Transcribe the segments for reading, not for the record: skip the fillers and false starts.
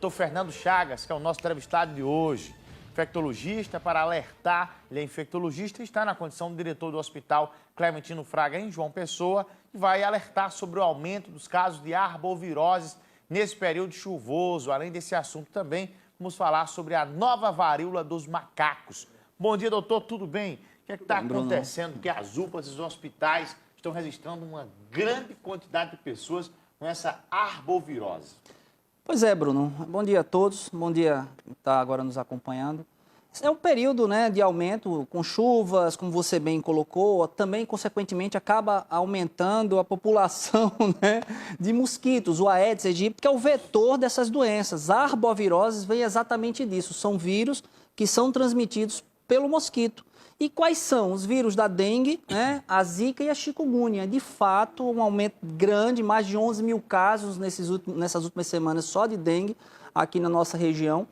Doutor Fernando Chagas, que é o nosso entrevistado de hoje, infectologista, para alertar, ele é infectologista e está na condição de diretor do Hospital Clementino Fraga em João Pessoa e vai alertar sobre o aumento dos casos de arboviroses nesse período chuvoso. Além desse assunto também, vamos falar sobre a nova varíola dos macacos. Bom dia, doutor, tudo bem? O que é que está acontecendo? Porque as UPAs e os hospitais estão registrando uma grande quantidade de pessoas com essa arbovirose. Pois é, Bruno. Bom dia a todos. Bom dia quem está agora nos acompanhando. É um período, né, de aumento com chuvas, como você bem colocou, também, consequentemente, acaba aumentando a população, né, de mosquitos, o Aedes aegypti, que é o vetor dessas doenças. A arbovirose vem exatamente disso. São vírus que são transmitidos pelo mosquito. E quais são os vírus da dengue, né, a zika e a chikungunya? De fato, um aumento grande, mais de 11 mil casos nessas últimas semanas só de dengue aqui na nossa região.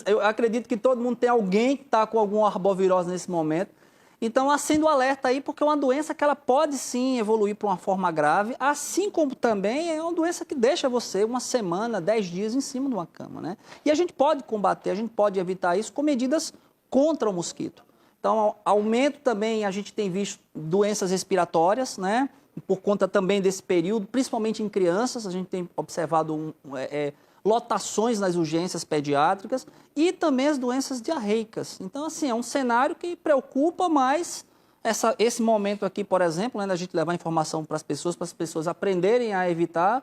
Eu acredito que todo mundo tem alguém que está com alguma arbovirose nesse momento. Então, acendo o alerta aí, porque é uma doença que ela pode sim evoluir para uma forma grave, assim como também é uma doença que deixa você uma semana, 10 dias em cima de uma cama, né? E a gente pode combater, a gente pode evitar isso com medidas contra o mosquito. Então, aumento também, a gente tem visto doenças respiratórias, né? Por conta também desse período, principalmente em crianças, a gente tem observado lotações nas urgências pediátricas e também as doenças diarreicas. Então, assim, é um cenário que preocupa mais esse momento aqui, por exemplo, né, da gente levar informação para as pessoas aprenderem a evitar,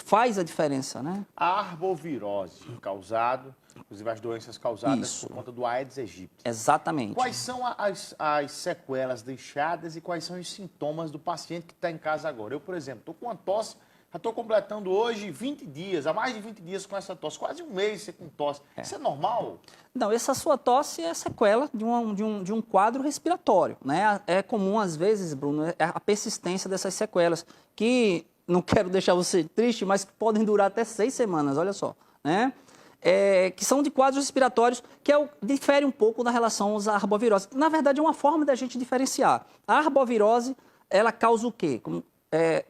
faz a diferença, né? A arbovirose causada, inclusive as doenças causadas por conta do Aedes aegypti. Exatamente. Quais são as sequelas deixadas e quais são os sintomas do paciente que está em casa agora? Eu, por exemplo, estou com uma tosse, já estou completando hoje 20 dias, há mais de 20 dias com essa tosse, quase um mês você com tosse. Isso é normal? Não, essa sua tosse é sequela de um quadro respiratório, né? É comum, às vezes, Bruno, a persistência dessas sequelas, que não quero deixar você triste, mas que podem durar até 6 semanas, olha só, né? Que são de quadros respiratórios, que difere um pouco da relação às arboviroses. Na verdade, é uma forma da gente diferenciar. A arbovirose, ela causa o quê?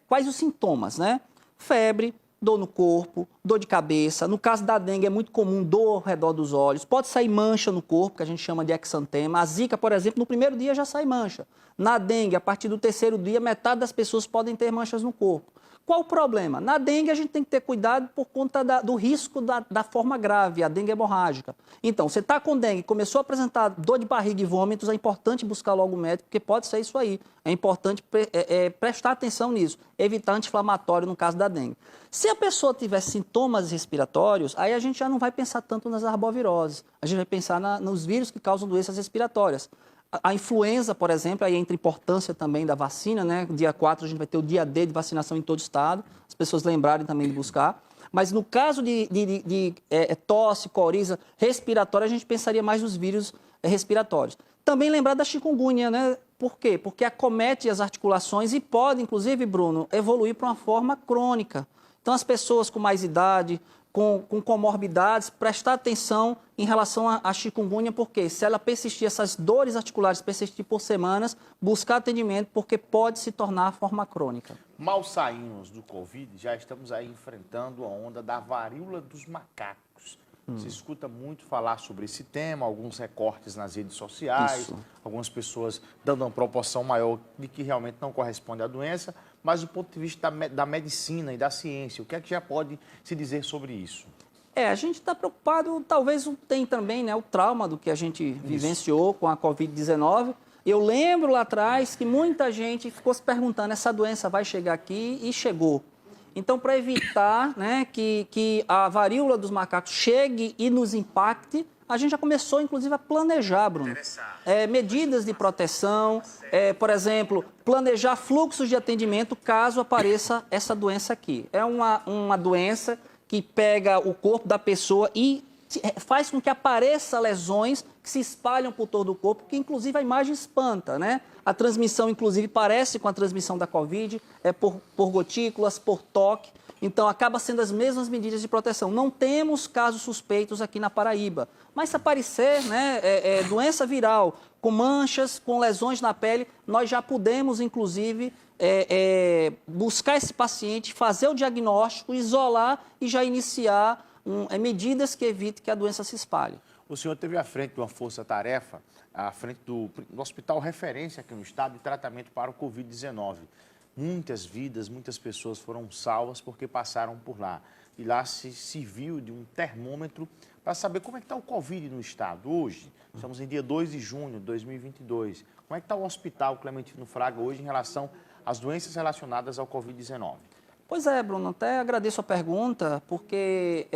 Quais os sintomas, né? Febre, dor no corpo, dor de cabeça. No caso da dengue, é muito comum dor ao redor dos olhos. Pode sair mancha no corpo, que a gente chama de exantema. A zika, por exemplo, no primeiro dia já sai mancha. Na dengue, a partir do terceiro dia, metade das pessoas podem ter manchas no corpo. Qual o problema? Na dengue, a gente tem que ter cuidado por conta do risco da forma grave, a dengue hemorrágica. Então, você está com dengue, começou a apresentar dor de barriga e vômitos, é importante buscar logo o médico, porque pode ser isso aí. É importante prestar atenção nisso, evitar anti-inflamatório no caso da dengue. Se a pessoa tiver sintomas respiratórios, aí a gente já não vai pensar tanto nas arboviroses, a gente vai pensar nos vírus que causam doenças respiratórias. A influenza, por exemplo, aí entra a importância também da vacina, né? Dia 4 a gente vai ter o dia D de vacinação em todo o estado, as pessoas lembrarem também de buscar. Mas no caso de tosse, coriza, respiratória, a gente pensaria mais nos vírus respiratórios. Também lembrar da chikungunya, né? Por quê? Porque acomete as articulações e pode, inclusive, Bruno, evoluir para uma forma crônica. Então, as pessoas com mais idade, com comorbidades, prestar atenção em relação à chikungunya, porque se ela persistir, essas dores articulares persistir por semanas, buscar atendimento, porque pode se tornar a forma crônica. Mal saímos do Covid, já estamos aí enfrentando a onda da varíola dos macacos. Se escuta muito falar sobre esse tema, alguns recortes nas redes sociais, algumas pessoas dando uma proporção maior de que realmente não corresponde à doença, mas do ponto de vista da medicina e da ciência, o que é que já pode se dizer sobre isso? A gente está preocupado, talvez tem também, né, o trauma do que a gente vivenciou com a Covid-19. Eu lembro lá atrás que muita gente ficou se perguntando, essa doença vai chegar aqui e chegou. Então, para evitar, né, que a varíola dos macacos chegue e nos impacte, a gente já começou, inclusive, a planejar, Bruno, medidas de proteção, por exemplo, planejar fluxos de atendimento caso apareça essa doença aqui. É uma doença que pega o corpo da pessoa e faz com que apareçam lesões que se espalham por todo o corpo, que inclusive a imagem espanta, né? A transmissão, inclusive, parece com a transmissão da Covid, por gotículas, por toque. Então, acaba sendo as mesmas medidas de proteção. Não temos casos suspeitos aqui na Paraíba. Mas se aparecer, né, doença viral, com manchas, com lesões na pele, nós já podemos, inclusive, buscar esse paciente, fazer o diagnóstico, isolar e já iniciar medidas que evitem que a doença se espalhe. O senhor esteve à frente de uma força-tarefa, à frente do hospital referência aqui no estado de tratamento para o Covid-19. Muitas vidas, muitas pessoas foram salvas porque passaram por lá. E lá se serviu de um termômetro para saber como é que está o Covid no estado hoje. Estamos em dia 2 de junho de 2022. Como é que está o Hospital Clementino Fraga hoje em relação às doenças relacionadas ao Covid-19? Pois é, Bruno, até agradeço a pergunta, porque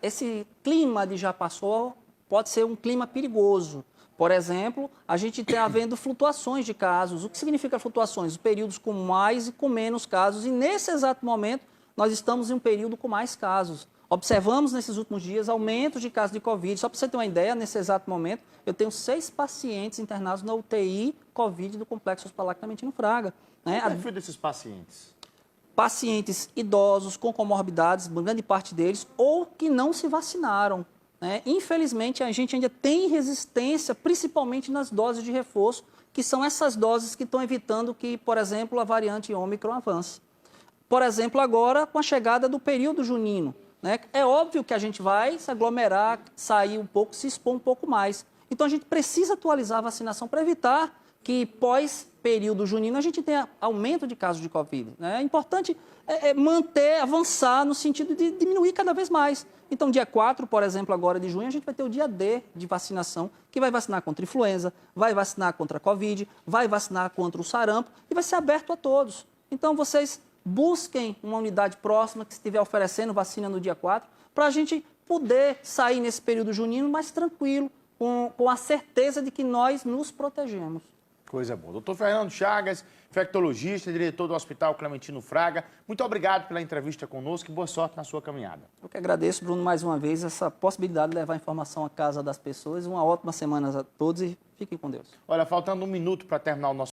esse clima de já passou pode ser um clima perigoso. Por exemplo, a gente está havendo flutuações de casos. O que significa flutuações? Os períodos com mais e com menos casos. E nesse exato momento, nós estamos em um período com mais casos. Observamos nesses últimos dias aumentos de casos de Covid. Só para você ter uma ideia, nesse exato momento, eu tenho 6 pacientes internados na UTI Covid do Complexo Hospitalar Clementino Fraga. Qual é o perfil desses pacientes? Pacientes idosos com comorbidades, grande parte deles, ou que não se vacinaram. Infelizmente, a gente ainda tem resistência, principalmente nas doses de reforço, que são essas doses que estão evitando que, por exemplo, a variante Ômicron avance. Por exemplo, agora, com a chegada do período junino, é óbvio que a gente vai se aglomerar, sair um pouco, se expor um pouco mais. Então, a gente precisa atualizar a vacinação para evitar que, pós-período junino, a gente tenha aumento de casos de Covid. É importante manter, avançar no sentido de diminuir cada vez mais. Então, dia 4, por exemplo, agora de junho, a gente vai ter o dia D de vacinação, que vai vacinar contra influenza, vai vacinar contra a Covid, vai vacinar contra o sarampo e vai ser aberto a todos. Então, vocês busquem uma unidade próxima que estiver oferecendo vacina no dia 4, para a gente poder sair nesse período junino mais tranquilo, com a certeza de que nós nos protegemos. Coisa boa. Doutor Fernando Chagas, infectologista, diretor do Hospital Clementino Fraga, muito obrigado pela entrevista conosco e boa sorte na sua caminhada. Eu que agradeço, Bruno, mais uma vez, essa possibilidade de levar informação à casa das pessoas. Uma ótima semana a todos e fiquem com Deus. Olha, faltando 1 minuto para terminar o nosso